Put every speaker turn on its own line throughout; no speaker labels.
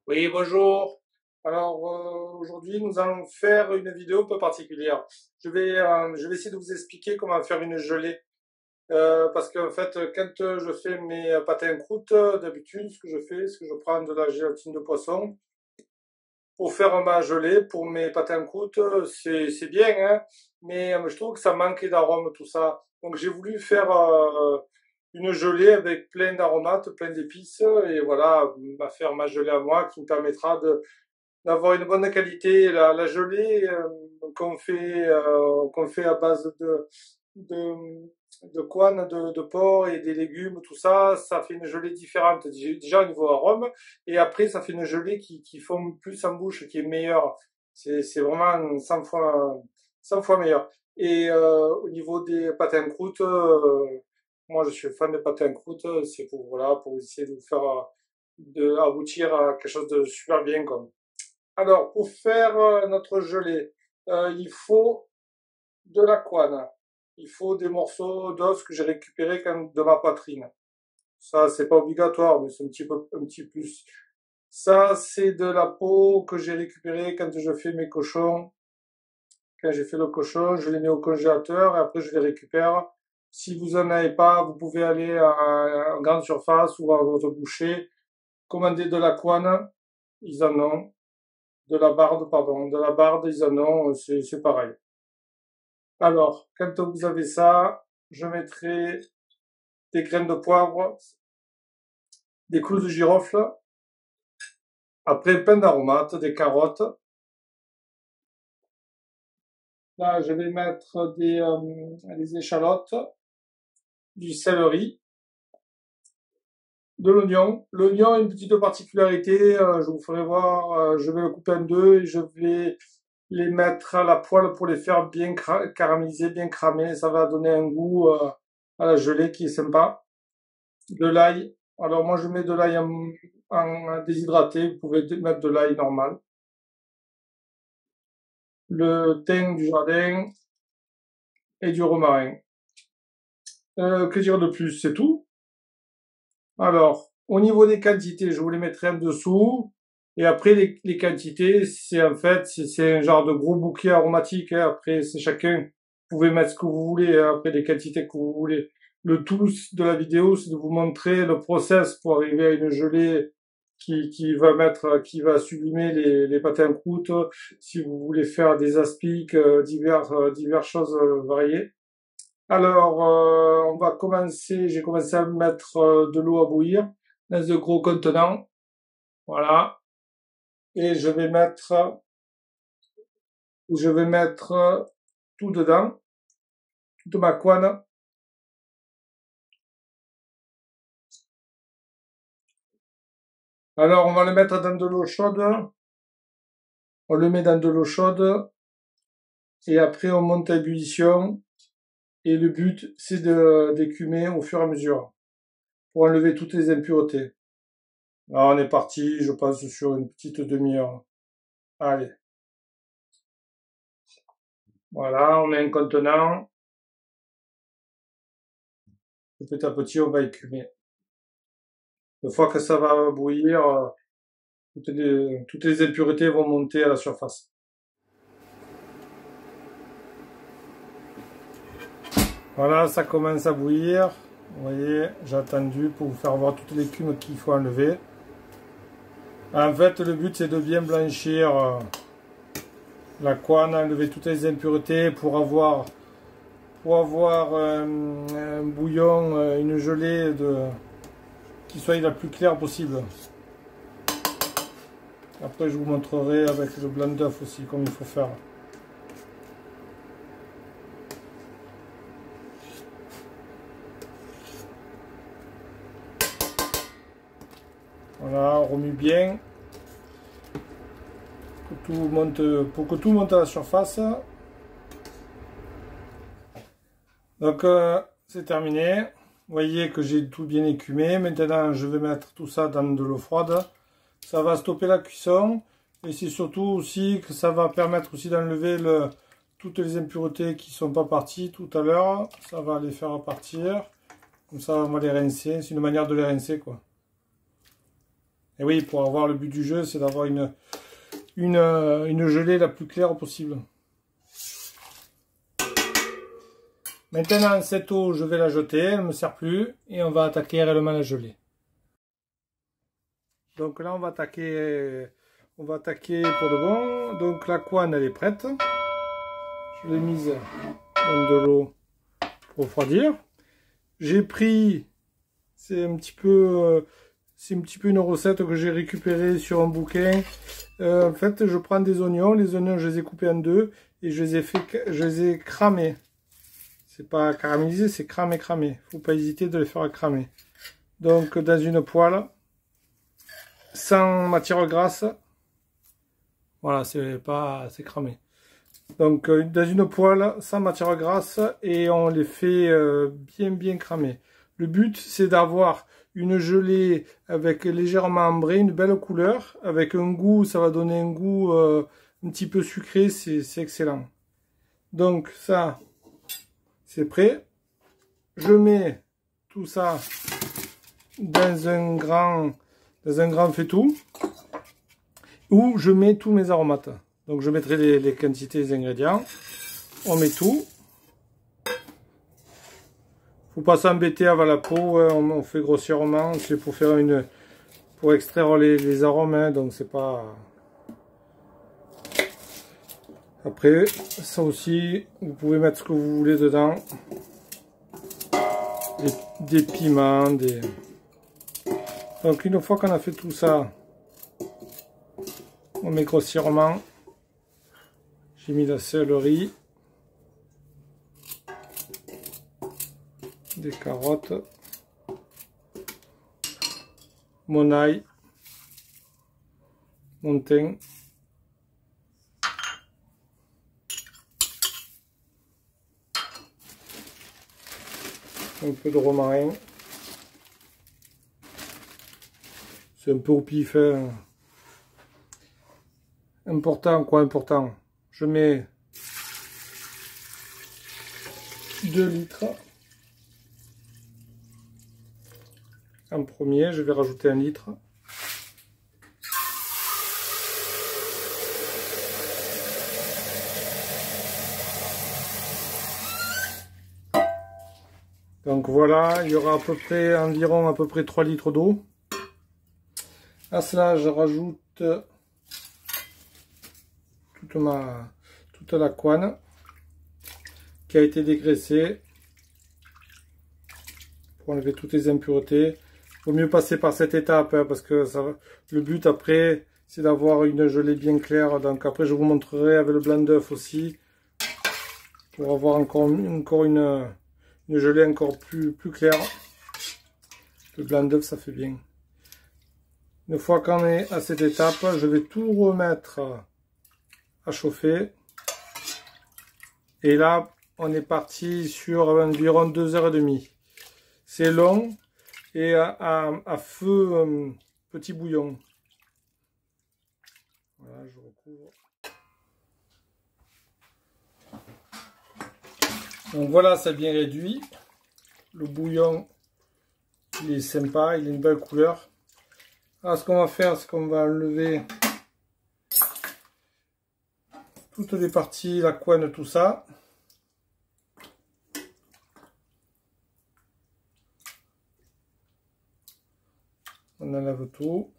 Oui, bonjour. Alors aujourd'hui, nous allons faire une vidéo un peu particulière. Je vais essayer de vous expliquer comment faire une gelée. Parce qu'en fait, quand je fais mes pâtés en croûte, d'habitude, ce que je fais, c'est que je prends de la gélatine de poisson pour faire ma gelée pour mes pâtés en croûte. C'est bien, hein, mais je trouve que ça manque d'arôme tout ça. Donc j'ai voulu faire une gelée avec plein d'aromates, plein d'épices, et voilà, faire ma gelée à moi qui me permettra de d'avoir une bonne qualité. La gelée qu'on fait à base de, de couenne, de porc et des légumes, tout ça, ça fait une gelée différente. Déjà au niveau arôme, et après ça fait une gelée qui fond plus en bouche, qui est meilleure. C'est vraiment 100 fois meilleur. Et au niveau des pâtes en croûte, moi je suis fan des pâtes en croûte, c'est pour, voilà, pour essayer de vous faire de aboutir à quelque chose de super bien, quoi. Alors, pour faire notre gelée, il faut de la couenne. Il faut des morceaux d'os que j'ai récupérés de ma poitrine. Ça, c'est pas obligatoire, mais c'est un petit plus. Ça, c'est de la peau que j'ai récupérée quand je fais mes cochons. Quand j'ai fait le cochon, je les mets au congélateur et après je les récupère. Si vous en avez pas, vous pouvez aller à une grande surface ou à votre boucher, commander de la couenne. Ils en ont. De la barde, pardon, de la barde, ils en ont, c'est pareil. Alors, quand vous avez ça, je mettrai des graines de poivre, des clous de girofle, après plein d'aromates, des carottes. Là, je vais mettre des échalotes, du céleri, de l'oignon. L'oignon a une petite particularité, je vous ferai voir, je vais le couper en deux et je vais les mettre à la poêle pour les faire bien caraméliser, bien cramer. Ça va donner un goût à la gelée qui est sympa. De l'ail. Alors moi je mets de l'ail en déshydraté, vous pouvez mettre de l'ail normal. Le thym du jardin et du romarin. Que dire de plus? C'est tout. Alors, au niveau des quantités, je vous les mettrai en dessous. Et après, les quantités, c'est en fait, c'est un genre de gros bouquet aromatique, hein. Après, c'est chacun. Vous pouvez mettre ce que vous voulez, hein, après les quantités que vous voulez. Le tout de la vidéo, c'est de vous montrer le process pour arriver à une gelée qui va sublimer les pâtés en croûte. Si vous voulez faire des aspics, diverses choses variées. Alors, on va commencer, j'ai commencé à mettre de l'eau à bouillir dans un gros contenant. Voilà. Et je vais mettre tout dedans, toute ma couenne. Alors, on va le mettre dans de l'eau chaude. On le met dans de l'eau chaude. Et après, on monte à ébullition. Et le but, c'est d'écumer au fur et à mesure pour enlever toutes les impuretés. Alors, on est parti, je pense, sur une petite demi-heure. Allez. Voilà, on met un contenant. Petit à petit, on va écumer. Une fois que ça va bouillir, toutes les impuretés vont monter à la surface. Voilà, ça commence à bouillir. Vous voyez, j'ai attendu pour vous faire voir toutes les l'écume qu'il faut enlever. En fait, le but, c'est de bien blanchir la couenne, enlever toutes les impuretés pour avoir un bouillon, une gelée qui soit la plus claire possible. Après, je vous montrerai avec le blanc d'œuf aussi, comme il faut faire. Voilà, on remue bien pour que tout monte à la surface. Donc, c'est terminé. Vous voyez que j'ai tout bien écumé. Maintenant, je vais mettre tout ça dans de l'eau froide. Ça va stopper la cuisson. Et c'est surtout aussi que ça va permettre aussi d'enlever toutes les impuretés qui sont pas parties tout à l'heure. Ça va les faire partir. Comme ça, on va les rincer. C'est une manière de les rincer, quoi. Et oui, pour avoir le but du jeu, c'est d'avoir une gelée la plus claire possible. Maintenant, cette eau, je vais la jeter, elle ne me sert plus, et on va attaquer réellement la gelée. Donc là, on va attaquer pour de bon. Donc la couenne, elle est prête. Je l'ai mise dans de l'eau pour refroidir. J'ai pris, c'est un petit peu une recette que j'ai récupérée sur un bouquin. En fait, je prends des oignons. Les oignons, je les ai coupés en deux et je les ai cramés. C'est pas caramélisé, c'est cramé. Faut pas hésiter de les faire cramer. Donc, dans une poêle, sans matière grasse. Voilà, c'est cramé. Donc, dans une poêle, sans matière grasse, et on les fait bien cramer. Le but, c'est d'avoir une gelée avec légèrement ambrée, une belle couleur, avec un goût, ça va donner un goût un petit peu sucré, c'est excellent. Donc ça, c'est prêt. Je mets tout ça dans un grand faitout où je mets tous mes aromates. Donc je mettrai les quantités des ingrédients. On met tout. Faut pas s'embêter avant la peau, hein. On fait grossièrement, c'est pour faire pour extraire les arômes, hein, donc c'est pas. Après, ça aussi, vous pouvez mettre ce que vous voulez dedans. Des piments, Donc une fois qu'on a fait tout ça, on met grossièrement. J'ai mis la céleri, des carottes, mon ail, mon thym, un peu de romarin. C'est un peu au pif, hein. Important. Je mets 2 litres. En premier, je vais rajouter 1 litre. Donc voilà, il y aura environ à peu près 3 litres d'eau. À cela, je rajoute toute la couenne qui a été dégraissée pour enlever toutes les impuretés. Il vaut mieux passer par cette étape, hein, parce que le but après, c'est d'avoir une gelée bien claire. Donc après, je vous montrerai avec le blanc d'œuf aussi, pour avoir encore une gelée encore plus claire. Le blanc d'œuf, ça fait bien. Une fois qu'on est à cette étape, je vais tout remettre à chauffer. Et là, on est parti sur environ 2h30. C'est long et à feu petit bouillon. Voilà, je recouvre. Donc voilà, ça bien réduit. Le bouillon, il est sympa, il a une belle couleur. Alors ce qu'on va faire, c'est qu'on va enlever toutes les parties, la couenne, tout ça. On enlève tout.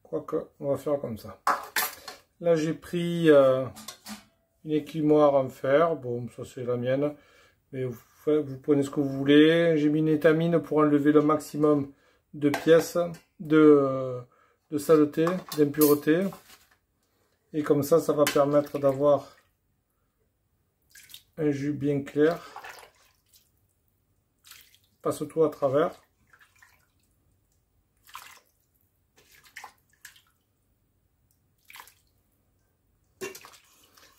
Quoique, on va faire comme ça. Là, j'ai pris une écumoire en fer. Bon, ça c'est la mienne. Mais vous prenez ce que vous voulez. J'ai mis une étamine pour enlever le maximum de pièces, de saleté, d'impureté. Et comme ça va permettre d'avoir un jus bien clair. Passe tout à travers.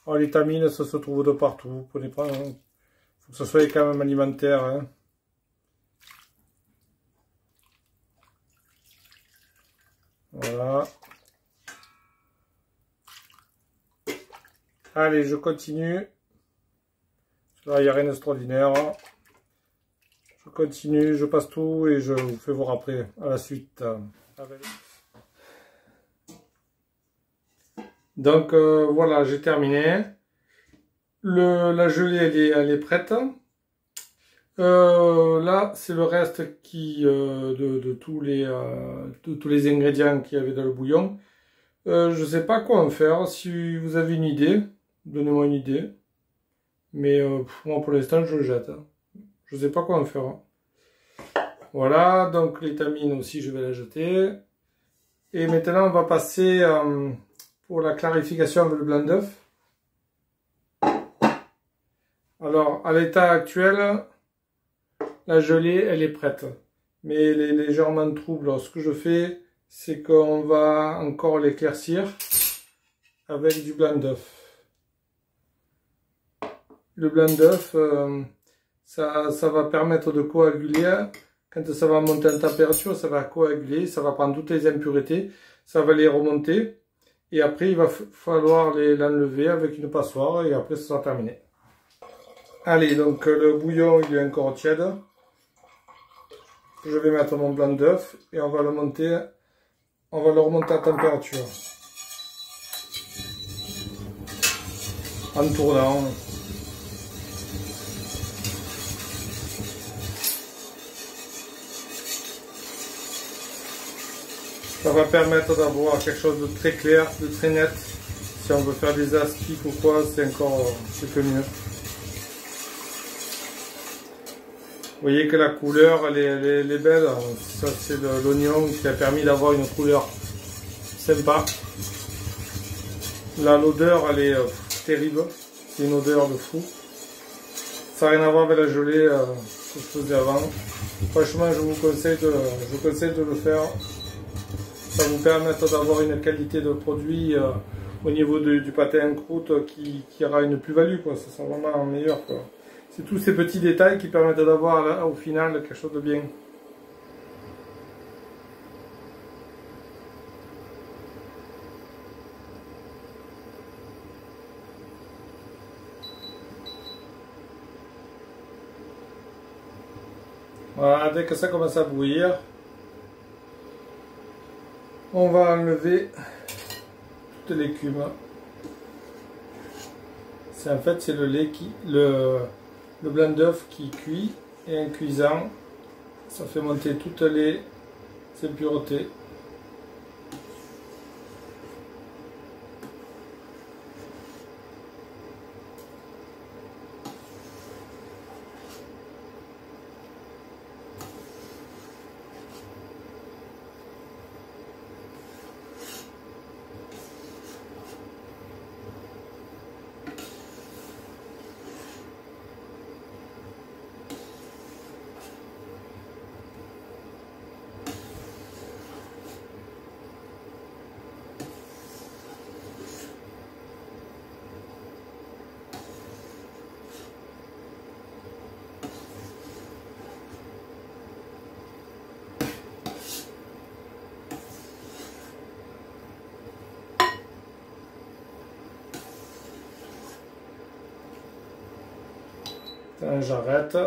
Alors, l'étamine, ça se trouve de partout. Vous prenez pas, hein. Faut que ce soit quand même alimentaire, hein. Voilà. Allez, je continue. Là, il n'y a rien d'extraordinaire. Je continue, je passe tout et je vous fais voir après, à la suite. Donc voilà, j'ai terminé. La gelée, elle est prête. Là, c'est le reste de tous les ingrédients qu'il y avait dans le bouillon. Je ne sais pas quoi en faire. Si vous avez une idée, donnez-moi une idée. Mais moi, pour l'instant, je le jette. Je ne sais pas quoi en faire. Voilà, donc l'étamine aussi, je vais la jeter. Et maintenant, on va passer pour la clarification avec le blanc d'œuf. Alors, à l'état actuel, la gelée, elle est prête. Mais elle est légèrement trouble. Alors, ce que je fais, c'est qu'on va encore l'éclaircir avec du blanc d'œuf. Le blanc d'œuf, ça va permettre de coaguler. Quand ça va monter en température, ça va coaguler, ça va prendre toutes les impuretés, ça va les remonter. Et après, il va falloir l'enlever avec une passoire et après, ça sera terminé. Allez, donc le bouillon, il est encore tiède. Je vais mettre mon blanc d'œuf et on va le remonter à température. En tournant. Ça va permettre d'avoir quelque chose de très clair, de très net. Si on veut faire des astiques ou quoi, c'est encore un peu mieux. Vous voyez que la couleur, elle est belle. Ça, c'est l'oignon qui a permis d'avoir une couleur sympa. Là, l'odeur, elle est terrible. C'est une odeur de fou. Ça n'a rien à voir avec la gelée que je faisais avant. Franchement, je vous conseille de le faire. Ça vous permettra d'avoir une qualité de produit au niveau du pâté en croûte qui aura une plus-value, quoi. Ça sera vraiment meilleur, quoi. C'est tous ces petits détails qui permettent d'avoir au final quelque chose de bien. Voilà, dès que ça commence à bouillir, on va enlever toute l'écume. En fait, c'est le lait le blanc d'œuf qui cuit, et en cuisant, ça fait monter toutes les impuretés. J'arrête.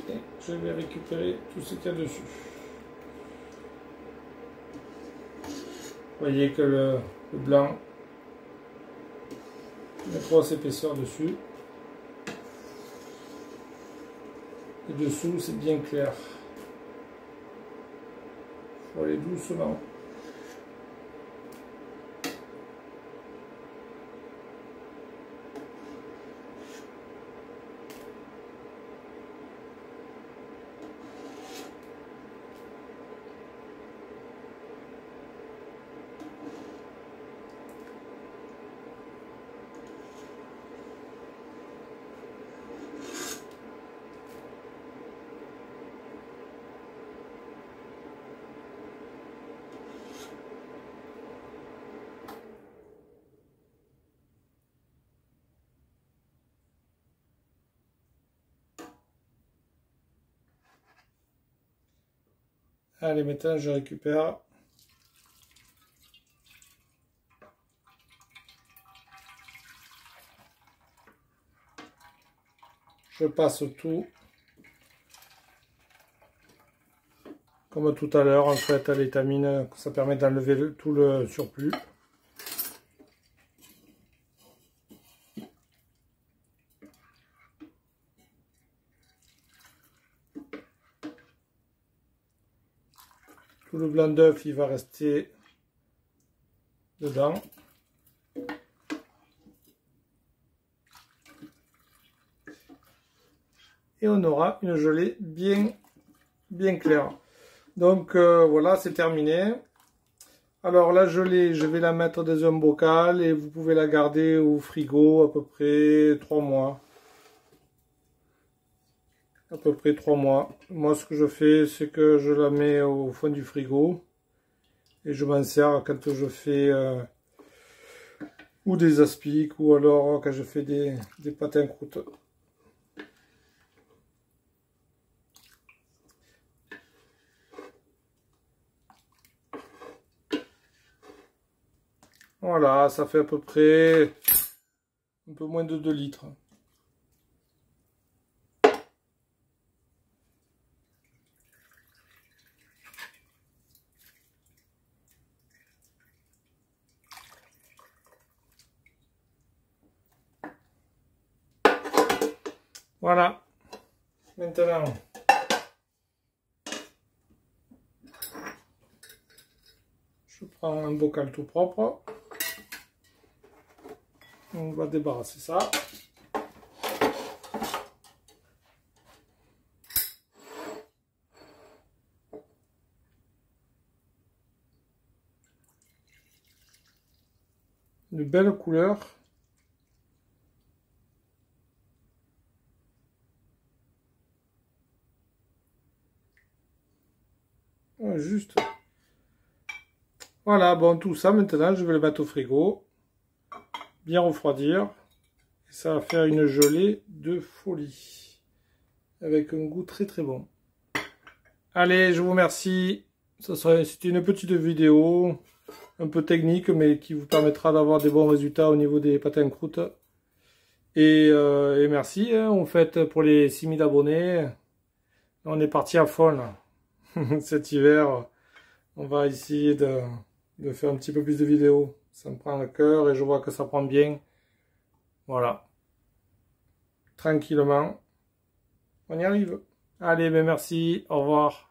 Et je vais récupérer tout ce qu'il y a dessus. Vous voyez que le blanc, il y a 3 épaisseurs dessus. Et dessous, c'est bien clair. Il faut aller doucement. Allez, maintenant je récupère. je passe tout comme tout à l'heure en fait à l'étamine, ça permet d'enlever tout le surplus. Tout le blanc d'œuf il va rester dedans. Et on aura une gelée bien claire. Donc voilà, c'est terminé. Alors la gelée, je vais la mettre dans un bocal et vous pouvez la garder au frigo à peu près 3 mois. À peu près 3 mois. Moi ce que je fais, c'est que je la mets au fond du frigo. Et je m'en sers quand je fais ou des aspics ou alors quand je fais des pâtes croûte. Voilà, ça fait à peu près un peu moins de 2 litres. Voilà. Maintenant, je prends un bocal tout propre. On va débarrasser ça. Une belle couleur. Ouais, juste. Voilà, bon, tout ça, maintenant, je vais le mettre au frigo. Bien refroidir. Et ça va faire une gelée de folie. Avec un goût très bon. Allez, je vous remercie. C'était une petite vidéo. Un peu technique, mais qui vous permettra d'avoir des bons résultats au niveau des pâtes en croûte. Et merci, hein, en fait, pour les 6000 abonnés. On est parti à fond, là. Cet hiver, on va essayer de faire un petit peu plus de vidéos. Ça me prend le cœur et je vois que ça prend bien. Voilà. Tranquillement. On y arrive. Allez, ben merci. Au revoir.